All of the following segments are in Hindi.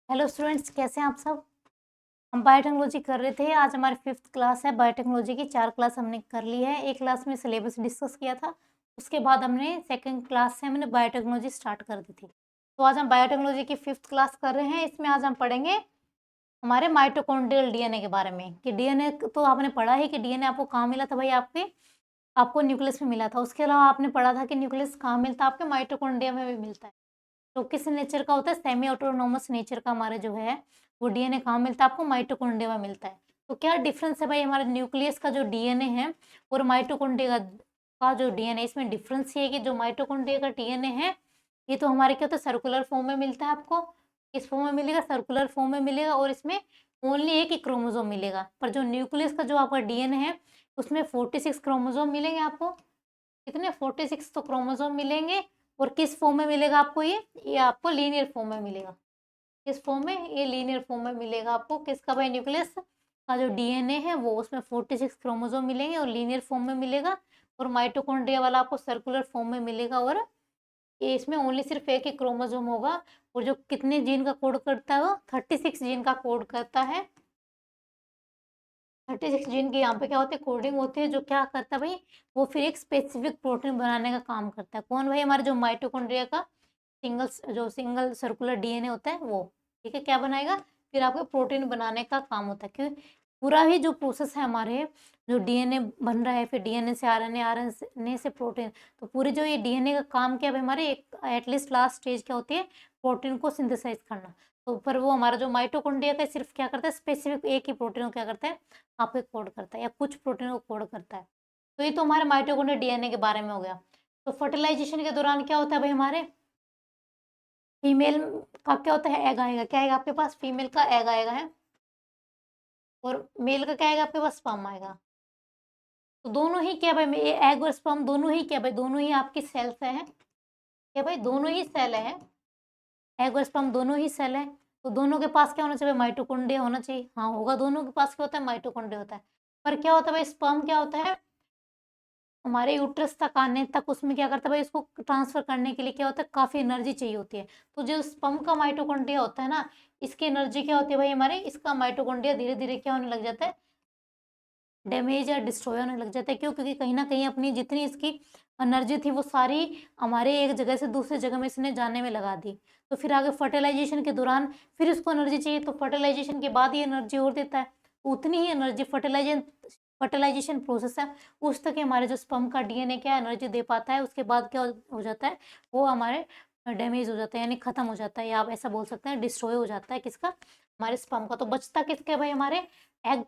हेलो स्टूडेंट्स, कैसे हैं आप सब। हम बायोटेक्नोलॉजी कर रहे थे। आज हमारी 5th क्लास है। बायोटेक्नोलॉजी की 4 क्लास हमने कर ली है। एक क्लास में सिलेबस डिस्कस किया था, उसके बाद हमने सेकंड क्लास से हमने बायोटेक्नोलॉजी स्टार्ट कर दी थी। तो आज हम बायोटेक्नोलॉजी की 5th क्लास कर रहे हैं। इसमें आज हम पढ़ेंगे हमारे माइटोकॉन्ड्रियल डीएनए के बारे में कि डीएनए तो आपने पढ़ा ही कि डीएनए आपको कहाँ मिला था भाई, आपको न्यूक्लियस में मिला था। उसके अलावा आपने पढ़ा था कि न्यूक्लियस कहाँ मिलता है, आपके माइटोकॉन्ड्रिया में भी मिलता है। तो किस नेचर का होता है, सेमी ऑटोनोमस नेचर का हमारा जो है वो डीएनए कहाँ मिलता है, आपको माइटोकॉन्ड्रिया में मिलता है। तो क्या डिफरेंस है भाई हमारे न्यूक्लियस का जो डीएनए है और माइटोकॉन्ड्रिया का जो डीएनए, इसमें डिफरेंस ये है कि जो माइटोकॉन्ड्रिया का डीएनए है ये तो हमारे क्या होता है, सर्कुलर फॉर्म में मिलता है। आपको इस फॉर्म में मिलेगा, सर्कुलर फॉर्म में मिलेगा, और इसमें ओनली एक ही क्रोमोसोम मिलेगा। पर जो न्यूक्लियस का जो आपका डीएनए है उसमें 46 क्रोमोसोम मिलेंगे आपको। कितने? 46 तो क्रोमोसोम मिलेंगे। और किस फॉर्म में मिलेगा आपको? ये आपको लीनियर फॉर्म में मिलेगा। किस फॉर्म में? ये लीनियर फॉर्म में मिलेगा आपको। किसका भाई? न्यूक्लियस का जो डीएनए है वो, उसमें 46 क्रोमोसोम मिलेंगे और लीनियर फॉर्म में मिलेगा। और माइटोकॉन्ड्रिया वाला आपको सर्कुलर फॉर्म में मिलेगा। और ये इसमें ओनली सिर्फ एक ही क्रोमोसोम होगा। और जो कितने जीन का कोड करता है, वो 36 जीन का कोड करता है। 36 जीन की यहाँ पे क्या होती है, कोडिंग होती है, जो क्या करता है भाई, वो फिर एक स्पेसिफिक प्रोटीन बनाने का काम करता है। कौन भाई? हमारे जो माइटोकॉन्ड्रिया का सिंगल सर्कुलर डीएनए होता है वो। ठीक है, क्या बनाएगा? फिर आपको प्रोटीन बनाने का काम होता है। क्यों? पूरा ही जो प्रोसेस है हमारे, जो डीएनए बन रहा है, फिर डीएनए से आरएनए, आरएनए से प्रोटीन, तो पूरी जो ये डीएनए का काम क्या है भाई, हमारे एक एटलीस्ट लास्ट स्टेज क्या होती है, प्रोटीन को सिंथेसाइज करना। तो पर वो हमारा जो माइटोकॉन्ड्रिया का सिर्फ क्या करता है, स्पेसिफिक एक ही प्रोटीन को क्या करता है, आपको कोड करता है, या कुछ प्रोटीन को कोड करता है। तो ये तो हमारे माइटोकॉन्ड्रिया डीएनए के बारे में हो गया। तो फर्टिलाइजेशन के दौरान क्या होता है भाई, हमारे फीमेल का क्या होता है, एग आएगा। क्या आएगा आपके पास? फीमेल का एग आएगा है। और मेल का क्या आएगा आपके पास? स्पर्म आएगा। तो दोनों ही क्या भाई, ये एग और स्पर्म दोनों ही क्या भाई, दोनों ही आपकी सेल्स है। क्या भाई? दोनों ही सेल है। एग और स्पर्म दोनों ही सेल है। तो दोनों के पास क्या होना चाहिए? माइटोकॉन्ड्रिया होना चाहिए। हाँ होगा, दोनों के पास क्या होता है, माइटोकॉन्ड्रिया होता है। पर क्या होता है भाई, स्पर्म क्या होता है, हमारे यूट्रस तक आने तक उसमें क्या करता है भाई, इसको ट्रांसफर करने के लिए क्या होता है, काफी एनर्जी चाहिए होती है। तो जो स्पर्म का माइटोकॉन्ड्रिया होता है ना, इसकी एनर्जी क्या होती है भाई, हमारे इसका माइटोकॉन्ड्रिया धीरे धीरे क्या होने लग जाता है, डैमेज या डिस्ट्रॉय होने लग जाता है। क्यों? क्योंकि कहीं ना कहीं अपनी जितनी इसकी एनर्जी थी वो सारी हमारे एक जगह से दूसरी जगह में इसने जाने में लगा दी। तो फिर आगे फर्टिलाइजेशन के दौरान फिर इसको एनर्जी चाहिए, तो फर्टिलाइजेशन के बाद ही एनर्जी और देता है। उतनी ही एनर्जी फर्टिलाइजेशन प्रोसेस है उस तक ही हमारे जो स्पर्म का डीएनए क्या एनर्जी दे पाता है। उसके बाद क्या हो जाता है, वो हमारे डैमेज हो जाता है, यानी खत्म हो जाता है, या आप ऐसा बोल सकते हैं डिस्ट्रॉय हो जाता है। किसका? हमारे स्पर्म का। तो बचता किसका भाई, हमारे एग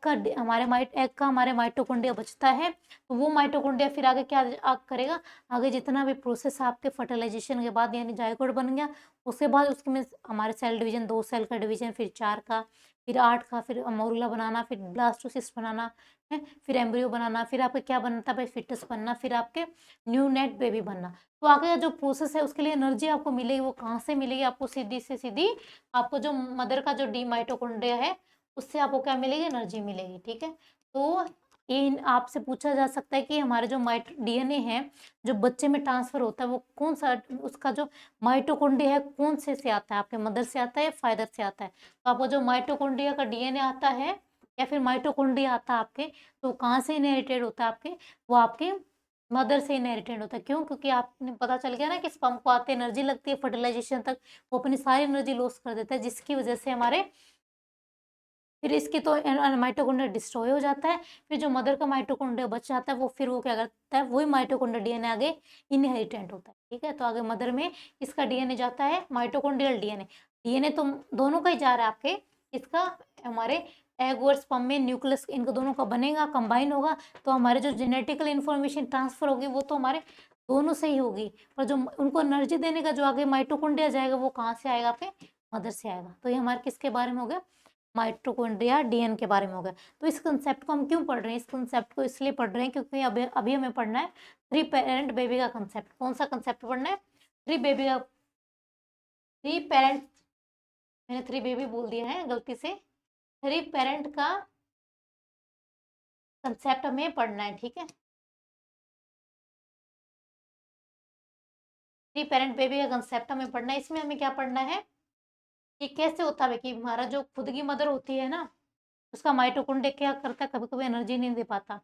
का हमारे माइटोकॉन्ड्रिया बचता है। तो वो माइटोकॉन्ड्रिया फिर आगे क्या करेगा, आगे जितना भी प्रोसेस आपके फर्टिलाइजेशन के बाद, यानी जायगोट बन गया, उसके बाद उसके में हमारे सेल डिवीजन, 2 सेल का डिवीजन, फिर 4 का, फिर 8 का, फिर मोरुला बनाना, फिर ब्लास्टोसिस्ट बनाना है, फिर एम्ब्रियो बनाना, फिर आपका क्या बनता है भाई, फिटस बनना, फिर आपके न्यू नेट बेबी बनना। तो आगे का जो प्रोसेस है उसके लिए एनर्जी आपको मिलेगी, वो कहाँ से मिलेगी आपको? सीधी से सीधी आपको जो मदर का जो डी माइटोकॉन्ड्रिया है उससे आपको क्या मिलेगी? एनर्जी मिलेगी। ठीक है, तो ये आपसे पूछा जा सकता है कि हमारे जो डीएनए है जो बच्चे में ट्रांसफर होता है वो कौन सा, उसका जो माइटोकॉन्ड्रिया है कौन से आता है, आपके मदर से आता है या फादर से आता है? तो आपको जो माइटोकॉन्ड्रिया का डीएनए आता है या फिर माइटोकॉन्ड्रिया आता है आपके, तो कहाँ से इनहेरिटेड होता है आपके? वो आपके मदर से इनहेरिटेड होता है। क्यों? क्योंकि आपने पता चल गया ना कि स्पर्म को आते एनर्जी लगती है फर्टिलाइजेशन तक, वो अपनी सारी एनर्जी लॉस कर देता है, जिसकी वजह से हमारे फिर इसकी तो माइटोकॉन्ड्रिया डिस्ट्रॉय हो जाता है। फिर जो मदर का माइटोकॉन्ड्रिया बच जाता है वो फिर वो क्या करता है, वही माइटोकॉन्ड्रिया डीएनए आगे इनहेरिटेंट होता है। ठीक है, तो आगे मदर में इसका डीएनए जाता है, माइटोकॉन्ड्रियल डीएनए। डीएनए तो दोनों का ही जा रहा है आपके, इसका हमारे एग और स्पर्म में न्यूक्लियस इनको दोनों का बनेगा, कंबाइन होगा, तो हमारे जो जेनेटिकल इन्फॉर्मेशन ट्रांसफर होगी वो तो हमारे दोनों से ही होगी। पर जो उनको एनर्जी देने का जो आगे माइटोकॉन्ड्रिया जाएगा वो कहाँ से आएगा? आपके मदर से आएगा। तो ये हमारे किसके बारे में हो गया? माइटोकॉन्ड्रिया डीएन के बारे में हो गया। तो इस कंसेप्ट को हम क्यों पढ़ रहे हैं? इस कंसेप्ट को इसलिए पढ़ रहे हैं क्योंकि अभी अभी हमें पढ़ना है थ्री पेरेंट बेबी का कंसेप्ट। कौन सा कंसेप्ट पढ़ना है? थ्री बेबी का, थ्री पेरेंट, मैंने थ्री बेबी बोल दिया है गलती से। थ्री पेरेंट का कंसेप्ट हमें पढ़ना है। ठीक है, थ्री पेरेंट बेबी का कंसेप्ट हमें पढ़ना है। इसमें हमें क्या पढ़ना है? ये कैसे होता है कि हमारा जो खुद की मदर होती है ना, उसका माइटोकॉन्ड्रिया क्या करता है, कभी-कभी एनर्जी नहीं दे पाता।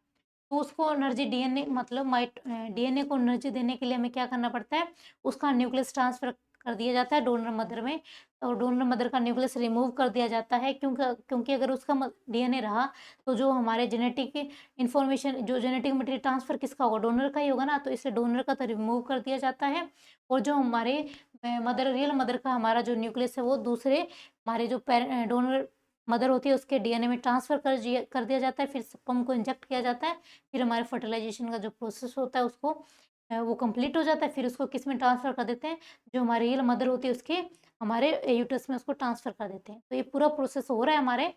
तो उसको एनर्जी डीएनए मतलब डीएनए को एनर्जी देने के लिए हमें क्या करना पड़ता है, उसका न्यूक्लियस ट्रांसफ़र कर दिया जाता है डोनर मदर में, और डोनर मदर का न्यूक्लियस रिमूव कर दिया जाता है, क्योंकि अगर उसका डीएनए रहा, तो जो हमारे जेनेटिक इन्फॉर्मेशन, जो जेनेटिक मटेरियल ट्रांसफ़र किसका होगा, डोनर का ही होगा ना, तो इसलिए डोनर का तो रिमूव कर दिया जाता है। और जो हमारे रियल मदर का हमारा जो न्यूक्लियस है, वो दूसरे हमारे जो डोनर मदर होती है उसके डीएनए में ट्रांसफ़र कर दिया जाता है, फिर स्पर्म को इंजेक्ट किया जाता है, फिर हमारे फर्टिलाइज़ेशन का जो प्रोसेस होता है उसको वो कंप्लीट हो जाता है, फिर उसको किस में ट्रांसफ़र कर देते हैं, जो हमारी रियल मदर होती है उसके हमारे यूट्रस में उसको ट्रांसफ़र कर देते हैं। तो ये पूरा प्रोसेस हो रहा है हमारे,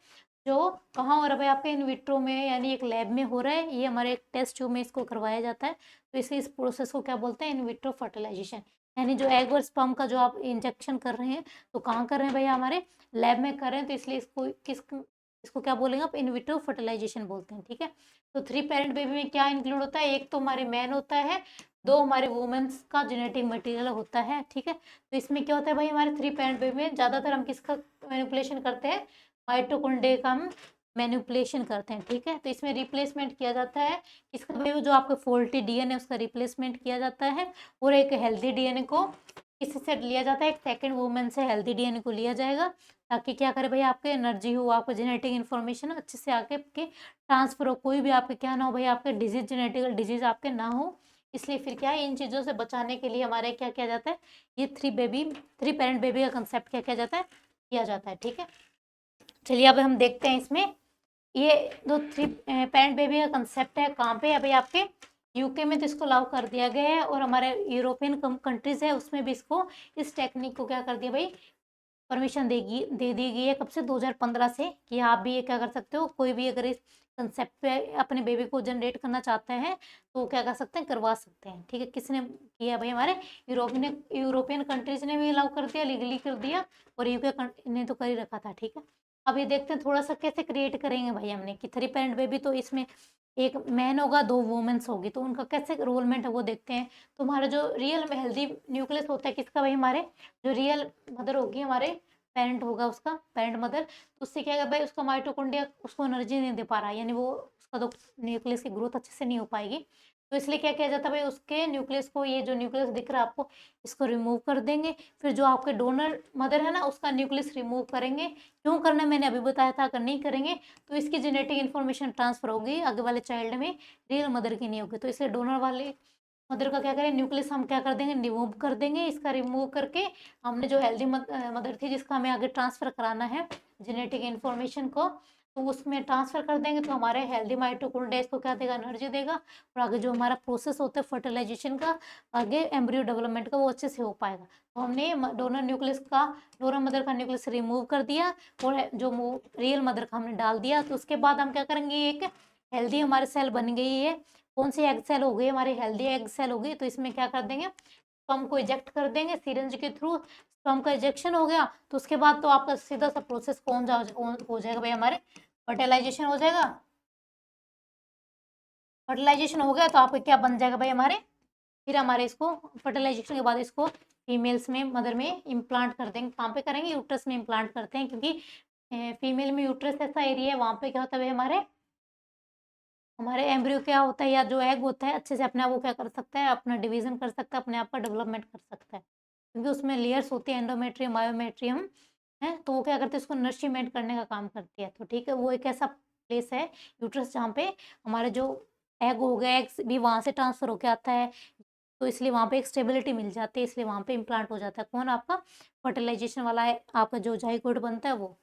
जो कहाँ हो रहा है भाई, आपके इन विट्रो में, यानी एक लैब में हो रहा है, ये हमारे एक टेस्ट ट्यूब में इसको करवाया जाता है। तो इसलिए इस प्रोसेस को क्या बोलते हैं, इन विट्रो फर्टिलाइज़ेशन। यानी जो एग और स्पर्म का जो आप इंजेक्शन कर रहे हैं, तो कहाँ कर रहे हैं भैया, हमारे लैब में कर रहे हैं, तो इसलिए इसको क्या बोलेंगे आप, इन विट्रो फर्टिलाइजेशन बोलते हैं, ठीक है। तो थ्री पेरेंट बेबी में क्या इंक्लूड होता है, एक तो हमारे मैन होता है, दो हमारे वुमेन्स का जेनेटिक मटेरियल होता है, ठीक है। तो इसमें क्या होता है भाई, हमारे थ्री पेरेंट बेबी में ज़्यादातर हम किसका मैनिपुलेशन करते हैं, माइटोकॉन्ड्रिया का हम मैनिपुलेशन करते हैं, ठीक है। तो इसमें रिप्लेसमेंट किया जाता है किसका बेबी, जो आपका फॉल्टी डीएनए उसका रिप्लेसमेंट किया जाता है, और एक हेल्दी डीएनए को किससे लिया जाता है, एक सेकंड वुमेन से हेल्दी डीएनए को लिया जाएगा, ताकि क्या करे भाई, आपके एनर्जी हो, आपको जेनेटिक इन्फॉर्मेशन अच्छे से आके आपके ट्रांसफर हो, कोई भी आपके क्या ना हो भाई, आपके डिजीज, जेनेटिकल डिजीज आपके ना हो। इसलिए फिर क्या है, इन चीज़ों से बचाने के लिए हमारे क्या किया जाता है, ये थ्री पेरेंट बेबी का कंसेप्ट क्या किया जाता है, किया जाता है, ठीक है। चलिए अब हम देखते हैं इसमें, ये जो थ्री पेरेंट बेबी का कंसेप्ट है कहाँ पे है भाई, आपके यूके में तो इसको लागू कर दिया गया है, और हमारे यूरोपियन कंट्रीज है उसमें भी इसको, इस टेक्निक को क्या कर दिया भाई, परमिशन दे दी गई है, कब से, 2015 से, कि आप भी ये क्या कर सकते हो, कोई भी अगर इस कंसेप्ट पे अपने बेबी को जनरेट करना चाहते हैं, तो क्या कर सकते हैं, करवा सकते हैं, ठीक है। किसने किया भाई, हमारे यूरोपियन कंट्रीज ने भी अलाउ कर दिया, लीगली कर दिया, और यूके ने तो कर ही रखा था, ठीक है। अब ये देखते हैं थोड़ा सा कैसे क्रिएट करेंगे भाई हमने, कि थ्री पेरेंट बेबी, तो इसमें एक मैन होगा, दो वुमेन्स होगी, तो उनका कैसे रोलमेंट है वो देखते हैं। तो हमारा जो रियल में हेल्दी न्यूक्लियस होता है किसका भाई, हमारे जो रियल मदर होगी, हमारे पेरेंट होगा उसका, पेरेंट मदर, तो उससे क्या है भाई, उसका माइटोकॉन्ड्रिया उसको एनर्जी नहीं दे पा रहा है, यानी वो उसका तो न्यूक्लियस की ग्रोथ अच्छे से नहीं हो पाएगी। तो इसलिए क्या किया जाता है भाई, उसके न्यूक्लियस को, ये जो न्यूक्लियस दिख रहा है आपको, इसको रिमूव कर देंगे, फिर जो आपके डोनर मदर है ना, उसका न्यूक्लियस रिमूव करेंगे। क्यों करना है मैंने अभी बताया था, अगर नहीं करेंगे तो इसकी जेनेटिक इन्फॉर्मेशन ट्रांसफर होगी आगे वाले चाइल्ड में, रियल मदर की नहीं होगी। तो इसलिए डोनर वाले मदर का क्या करें, न्यूक्लियस हम क्या कर देंगे, रिमूव कर देंगे। इसका रिमूव करके हमने जो हेल्दी मदर थी, जिसका हमें आगे ट्रांसफ़र कराना है जेनेटिक इन्फॉर्मेशन को, तो उसमें ट्रांसफ़र कर देंगे, तो हमारे हेल्दी माइटोकॉन्ड्रिया इसको क्या देगा, एनर्जी देगा, और आगे जो हमारा प्रोसेस होता है फर्टिलाइजेशन का, आगे एम्ब्रियो डेवलपमेंट का, वो अच्छे से हो पाएगा। तो हमने डोनर मदर का न्यूक्लियस रिमूव कर दिया, और जो रियल मदर का हमने डाल दिया। तो उसके बाद हम क्या करेंगे, एक हेल्दी हमारे सेल बन गई है, कौन सी एग सेल हो गई, हमारी हेल्दी एग सेल हो गई। तो इसमें क्या कर देंगे, स्पर्म को इजेक्ट कर देंगे सिरिंज के थ्रू, स्पर्म का इजेक्शन हो गया, तो उसके बाद तो आपका सीधा सा प्रोसेस हो जाएगा भाई, हमारे फर्टिलाइजेशन हो जाएगा। फर्टिलाइजेशन हो गया तो आपका क्या बन जाएगा भाई, हमारे फिर हमारे इसको फर्टिलाइजेशन के बाद इसको फीमेल्स में, मदर में इम्प्लांट कर देंगे। कहाँ पे करेंगे, यूट्रस में इम्प्लांट करते हैं, क्योंकि फीमेल में यूट्रस ऐसा एरिया है, वहाँ पे क्या होता है भाई, हमारे एम्ब्रियो क्या होता है, या जो एग होता है अच्छे से अपने आप वो क्या कर सकता है, अपना डिवीजन कर सकता है, अपने आप का डेवलपमेंट कर सकता है, क्योंकि उसमें लेयर्स होती है, एंडोमेट्रियम, मायोमेट्रियम है, तो वो क्या करते हैं, उसको नर्सिमेंट करने का काम करती है। तो ठीक है, वो एक ऐसा प्लेस है यूट्रस, जहाँ पे हमारे जो एग हो गया, एग्स भी वहाँ से ट्रांसफर होके आता है, तो इसलिए वहाँ पे एक स्टेबिलिटी मिल जाती है, इसलिए वहाँ पे इम्प्लांट हो जाता है। कौन, आपका फर्टिलाइजेशन वाला है, आपका जो जाइगोट बनता है वो।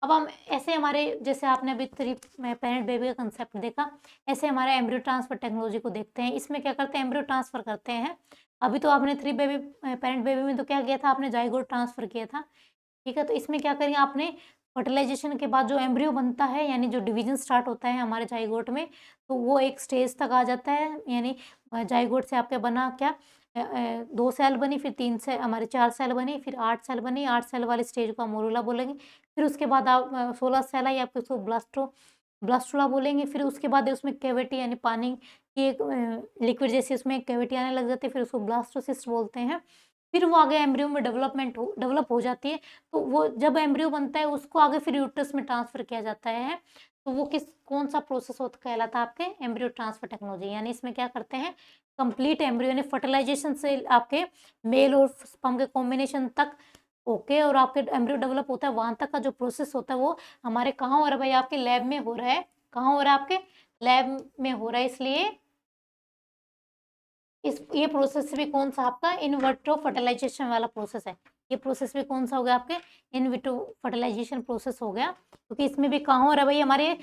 अब हम ऐसे हमारे, जैसे आपने अभी थ्री पेरेंट बेबी का कंसेप्ट देखा, ऐसे हमारे एम्ब्रियो ट्रांसफर टेक्नोलॉजी को देखते हैं। इसमें क्या करते हैं, एम्ब्रियो ट्रांसफर करते हैं। अभी तो आपने थ्री पेरेंट बेबी में तो क्या किया था, आपने जाइगोट ट्रांसफर किया था, ठीक है। तो इसमें क्या करेंगे, आपने फर्टिलाइजेशन के बाद जो एम्ब्रियो बनता है, यानी जो डिवीजन स्टार्ट होता है हमारे जाइगोट में, तो वो एक स्टेज तक आ जाता है, यानी जाइगोट से आपके बना क्या, 2 सेल बनी, फिर 3 से हमारे 4 सेल बनी, फिर 8 सेल बनी, 8 सेल वाले स्टेज को हम मोरूला बोलेंगे। फिर उसके बाद आप 16 सेल आई आपके, उसको ब्लास्टुला बोलेंगे। फिर उसके बाद उसमें कैविटी, यानी पानी की एक लिक्विड जैसी उसमें कैविटी आने लग जाती है, फिर उसको ब्लास्टोसिस्ट बोलते हैं। फिर वो आगे एम्ब्रियो में डेवलप हो जाती है। तो वो जब एम्ब्रियो बनता है उसको आगे फिर यूट्रस में ट्रांसफर किया जाता है। तो वो कौन सा प्रोसेस होता कहलाता है आपके एम्ब्रियो ट्रांसफर टेक्नोलॉजी। यानी इसमें क्या करते हैं, कंप्लीट एम्ब्रियो यानी फर्टिलाइजेशन से आपके मेल और स्पर्म के कॉम्बिनेशन तक ओके, और आपके एम्ब्रियो डेवलप होता है वहां तक का जो प्रोसेस होता है वो हमारे कहाँ हो रहा है भाई, आपके लैब में हो रहा है। कहाँ हो रहा है, आपके लैब में हो रहा है। इसलिए ये प्रोसेस भी कौन सा आपका इन विट्रो फर्टिलाइजेशन वाला प्रोसेस है। ये प्रोसेस भी कौन सा हो गया, आपके इन विट्रो फर्टिलाइजेशन प्रोसेस हो गया। क्योंकि इसमें भी कहाँ हो रहा है भाई, हमारे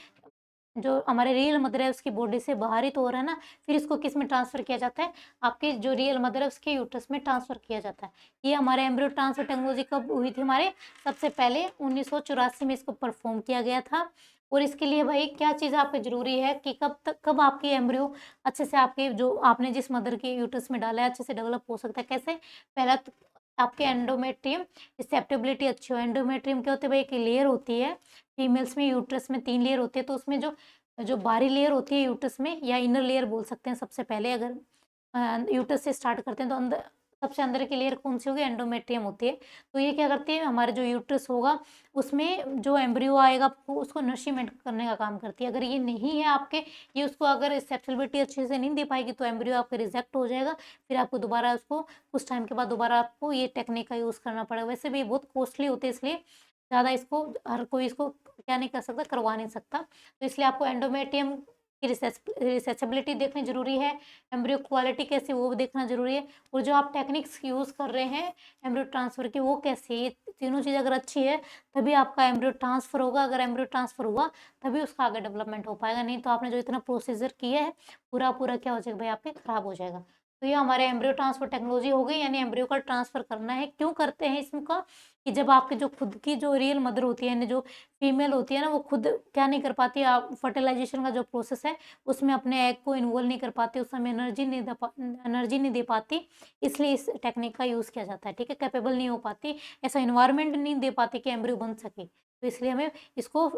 जो हमारे रियल मदर है उसकी बॉडी से बाहर ही तो हो रहा है ना। फिर इसको किस में ट्रांसफर किया जाता है, आपके जो रियल मदर है उसके यूट्रस में ट्रांसफर किया जाता है। ये हमारे एम्ब्रियो ट्रांसफर टेक्नोलॉजी कब हुई थी, हमारे सबसे पहले 1984 में इसको परफॉर्म किया गया था। और इसके लिए भाई क्या चीज़ आपको जरूरी है कि कब आपकी एम्ब्रियो अच्छे से आपके जो आपने जिस मदर के यूट्रस में डाला है अच्छे से डेवलप हो सकता है। कैसे, पहला तो आपके एंडोमेट्रियम एक्सेप्टेबिलिटी अच्छी हो। एंडोमेट्रियम क्या होते हैं भाई, एक लेयर होती है फीमेल्स में, यूट्रस में 3 लेयर होती है। तो उसमें जो जो बाहरी लेयर होती है यूट्रस में, या इनर लेयर बोल सकते हैं, सबसे पहले अगर यूट्रस से स्टार्ट करते हैं तो अंदर सबसे अंदर की लेयर कौन सी होगी, एंडोमेट्रियम होती है। तो ये क्या करती है, हमारे जो यूट्रस होगा उसमें जो एम्ब्रियो आएगा वो उसको नरिशमेंट करने का काम करती है। अगर ये नहीं है आपके, ये उसको अगर एक्सेप्टेबिलिटी अच्छे से नहीं दे पाएगी तो एम्ब्रियो आपके रिजेक्ट हो जाएगा। फिर आपको दोबारा उसको कुछ टाइम के बाद दोबारा आपको ये टेक्निक का यूज़ करना पड़ेगा। वैसे भी ये बहुत कॉस्टली होते हैं, इसलिए ज़्यादा इसको हर कोई इसको क्या नहीं कर सकता, करवा नहीं सकता। तो इसलिए आपको एंडोमेट्रियम की रिसर्चेबिलिटी देखनी जरूरी है, एम्ब्रियो क्वालिटी कैसी वो भी देखना जरूरी है, और जो आप टेक्निक्स यूज़ कर रहे हैं एम्ब्रियो ट्रांसफर की वो कैसी है। ये तीनों चीज़ अगर अच्छी है तभी आपका एम्ब्रियो ट्रांसफर होगा। अगर एम्ब्रियो ट्रांसफर हुआ तभी उसका आगे डेवलपमेंट हो पाएगा, नहीं तो आपने जो इतना प्रोसीजर किया है पूरा पूरा क्या हो जाएगा भाई, आपके खराब हो जाएगा। तो ये हमारे एम्ब्रियो ट्रांसफर टेक्नोलॉजी हो गई। यानी एम्ब्रियो का ट्रांसफर करना है, क्यों करते हैं इसका, कि जब आपकी जो खुद की जो रियल मदर होती है यानी जो फीमेल होती है ना, वो खुद क्या नहीं कर पाती, आप फर्टिलाइजेशन का जो प्रोसेस है उसमें अपने एग को इन्वॉल्व नहीं कर पाती, उस समय एनर्जी नहीं दे पाती। इसलिए इस टेक्निक का यूज़ किया जाता है। ठीक है, कैपेबल नहीं हो पाती, ऐसा इन्वायरमेंट नहीं दे पाती कि एम्ब्रियो बन सके। तो इसलिए हमें इसको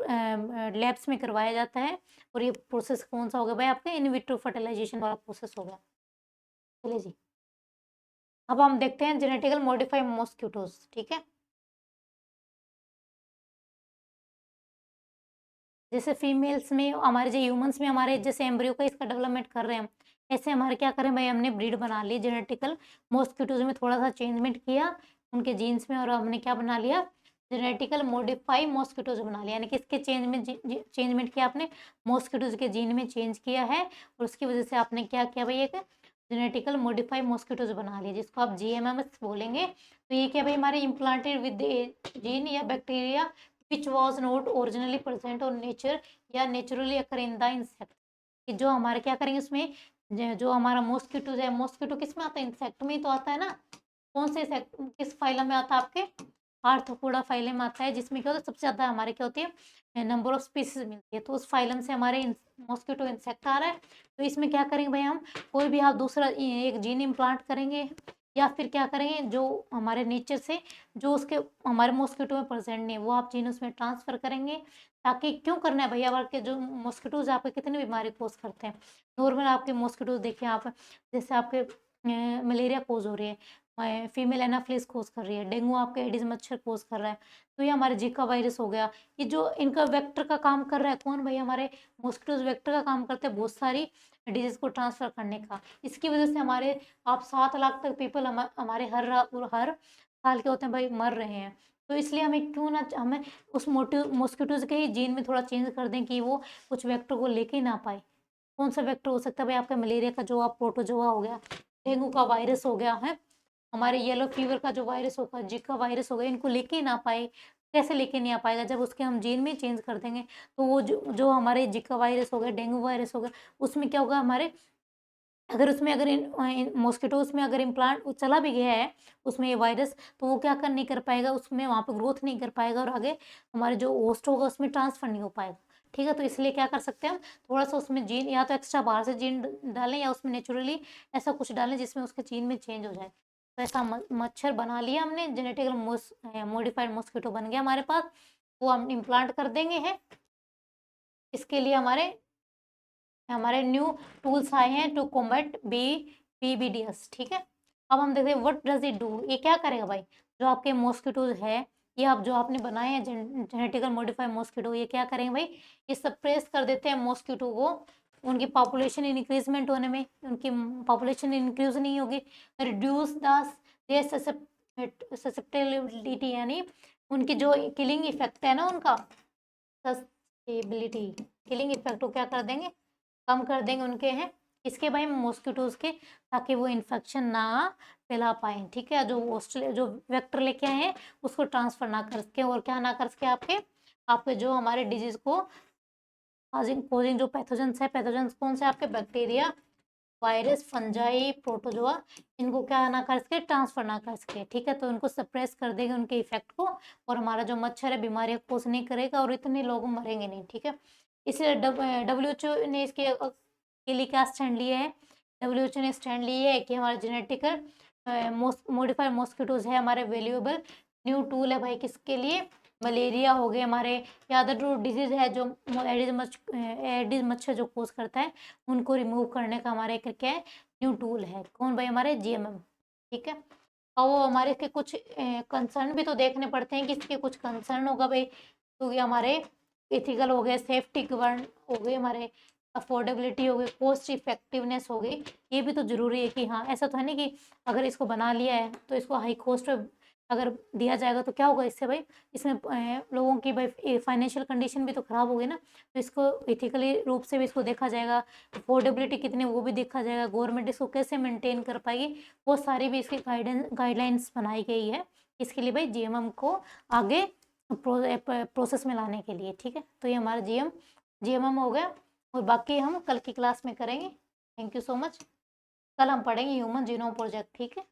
लैब्स में करवाया जाता है। और ये प्रोसेस कौन सा हो गया भाई, आपका इन विट्रो फर्टिलाइजेशन वाला प्रोसेस हो गया। चलिए जी, अब हम देखते हैं जेनेटिकल मॉडिफाइड मॉस्किटोज। ठीक है, जैसे फीमेल्स में हमारे जो ह्यूमंस में हमारे जैसे एम्ब्रियो का इसका डेवलपमेंट कर रहे हैं हम, ऐसे हमारे क्या करें भाई, हमने ब्रीड बना ली जेनेटिकल मॉस्किटोज में, थोड़ा सा चेंजमेंट किया उनके जीन्स में, और हमने क्या बना लिया, जेनेटिकल मॉडिफाई मॉस्किटोज बना लिया। यानी कि इसके चेंजमेंट किया आपने, मॉस्किटोज के जीन में चेंज किया है, और उसकी वजह से आपने क्या किया भाई, एक जेनेटिकल मॉडिफाई मॉस्किटोज बना लिया, जिसको आप जीएमएमएस बोलेंगे। तो ये क्या भाई, हमारे इम्प्लांटेड विद जीन या bacteria which was not originally present on nature या naturally occur in the insect। कि जो हमारे क्या करेंगे उसमें, जो हमारा मॉस्किटो है, मॉस्किटो किस में आता है, इंसेक्ट में ही तो आता है ना। कौन से किस फाइलम में आता है, आपके आर्थ्रोपोडा फाइलम में आता है, जिसमें क्या होता है सबसे ज्यादा हमारे क्या होती है, नंबर ऑफ स्पीसीज मिलती है। तो उस फाइलम से हमारे मॉस्किटो इंसेक्ट आ रहा है। तो इसमें क्या करेंगे भाई, हम कोई भी आप दूसरा एक जीन इम्प्लांट करेंगे, या फिर क्या करेंगे जो हमारे नेचर से जो उसके हमारे मॉस्किटो में प्रेजेंट नहीं है वो आप जीन उसमें ट्रांसफर करेंगे। ताकि क्यों करना है भैया, आपके जो मॉस्किटोज आपके कितनी बीमारी कोज करते हैं। नॉर्मल आपके मॉस्किटोज देखिए आप, जैसे आपके मलेरिया कोज हो रही है, फीमेल एनाफ्लिस कोज कर रही है, डेंगू आपके एडिस मच्छर कोज कर रहा है। तो ये हमारे जीका वायरस हो गया, ये जो इनका वेक्टर का काम कर रहा है कौन भाई, हमारे मॉस्किटोज वेक्टर का काम करते हैं बहुत सारी डिजीज को ट्रांसफर करने का। इसकी वजह से हमारे आप 7 लाख तक पीपल हमारे हर साल के होते हैं भाई, मर रहे हैं। तो इसलिए हमें क्यों ना हमें उस मॉस्किटोज के ही जीन में थोड़ा चेंज कर दें कि वो कुछ वेक्टर को लेके ना पाए। कौन सा वेक्टर हो सकता है भाई, आपका मलेरिया का जो आप प्रोटोजोआ हो गया, डेंगू का वायरस हो गया है, हमारे येलो फीवर का जो वायरस होगा, जिका वायरस हो गया, इनको लेके ना पाए। कैसे लेके नहीं आ पाएगा, जब उसके हम जीन में चेंज कर देंगे। तो वो जो हमारे जिका वायरस हो गया, डेंगू वायरस हो गया, उसमें क्या होगा, हमारे अगर उसमें अगर मॉस्किटोज में अगर इम्प्लांट चला भी गया है उसमें ये वायरस, तो वो क्या कर नहीं कर पाएगा, उसमें वहाँ पे ग्रोथ नहीं कर पाएगा, और आगे हमारे जो होस्ट होगा उसमें ट्रांसफर नहीं हो पाएगा। ठीक है, तो इसलिए क्या कर सकते हैं हम, थोड़ा सा उसमें जीन या तो एक्स्ट्रा बाहर से जीन डालें, या उसमें नेचुरली ऐसा कुछ डालें जिसमें उसके जीन में चेंज हो जाए। तो ऐसा मच्छर बना लिया हमने, जेनेटिकल मॉडिफाइड मॉस्किटो बन गया हमारे पास, वो हम इम्प्लांट कर देंगे हैं। इसके लिए हमारे हमारे न्यू टूल्स आए हैं टू कॉम्बैट पीबीडीएस। ठीक है, अब हम देखते हैं व्हाट डज इट डू, ये क्या करेगा भाई, जो आपके मॉस्किटोज है, ये आप जो आपने बनाए हैं जेनेटिकल मॉडिफाइड मॉस्किटो, ये क्या करेंगे भाई, ये सप्रेस कर देते हैं मॉस्किटो को, उनकी पॉपुलेशन इंक्रीजमेंट होने में, उनकी पॉपुलेशन इंक्रीज नहीं होगी, रिड्यूस द ससेप्टेबिलिटी, यानी उनकी जो किलिंग इफेक्ट है ना, उनका सस्टेबिलिटी, किलिंग इफेक्ट को क्या कर देंगे, कम कर देंगे उनके हैं, इसके भाई मॉस्किटोज के, ताकि वो इन्फेक्शन ना फैला पाए, ठीक है, जो ऑस्ट्रेलिया जो वेक्टर लेके आए हैं उसको ट्रांसफर ना कर सके, और क्या ना कर सके, आपके आपके जो हमारे डिजीज को कोजिंग जो पैथोजेंस है, पैथोजेंस कौन से आपके, बैक्टीरिया, वायरस, फंजाई, प्रोटोजोआ, इनको क्या ना कर सके, ट्रांसफर ना कर सके, ठीक है, तो इनको सप्रेस कर देंगे उनके इफेक्ट को, और हमारा जो मच्छर है बीमारियां कोस नहीं करेगा, और इतने लोग मरेंगे नहीं, ठीक है। इसलिए WHO ने इसके के लिए क्या स्टैंड लिया है, WHO ने स्टैंड लिया है कि हमारे जेनेटिकल मॉडिफाइड मॉस्किटोज है हमारे वैल्यूएबल न्यू टूल है भाई, किसके लिए, मलेरिया हो गए हमारे, या अदर जो डिजीज है जो एडिस मच्छर जो कोस करता है, उनको रिमूव करने का हमारे एक क्या है, न्यू टूल है, कौन भाई, हमारे GMM, ठीक है। और वो हमारे के कुछ कंसर्न भी तो देखने पड़ते हैं कि इसके कुछ कंसर्न होगा भाई, तो ये हमारे एथिकल हो गए, सेफ्टी गवर्न हो गए, हमारे अफोर्डेबिलिटी हो गई, कॉस्ट इफेक्टिवनेस हो गई, ये भी तो जरूरी है कि हाँ, ऐसा तो है नहीं कि अगर इसको बना लिया है तो इसको हाई कॉस्ट पे अगर दिया जाएगा तो क्या होगा इससे भाई, इसमें लोगों की भाई फाइनेंशियल कंडीशन भी तो खराब होगी ना, तो इसको एथिकली रूप से भी इसको देखा जाएगा, अफोर्डेबिलिटी कितनी वो भी देखा जाएगा, गवर्नमेंट इसको कैसे मेंटेन कर पाएगी, वो सारी भी इसकी गाइडलाइंस बनाई गई है, इसके लिए भाई GMM को आगे प्रोसेस में लाने के लिए, ठीक है। तो ये हमारा GMM हो गया, और बाकी हम कल की क्लास में करेंगे। Thank you so much. कल हम पढ़ेंगे ह्यूमन जीनोम प्रोजेक्ट, ठीक है।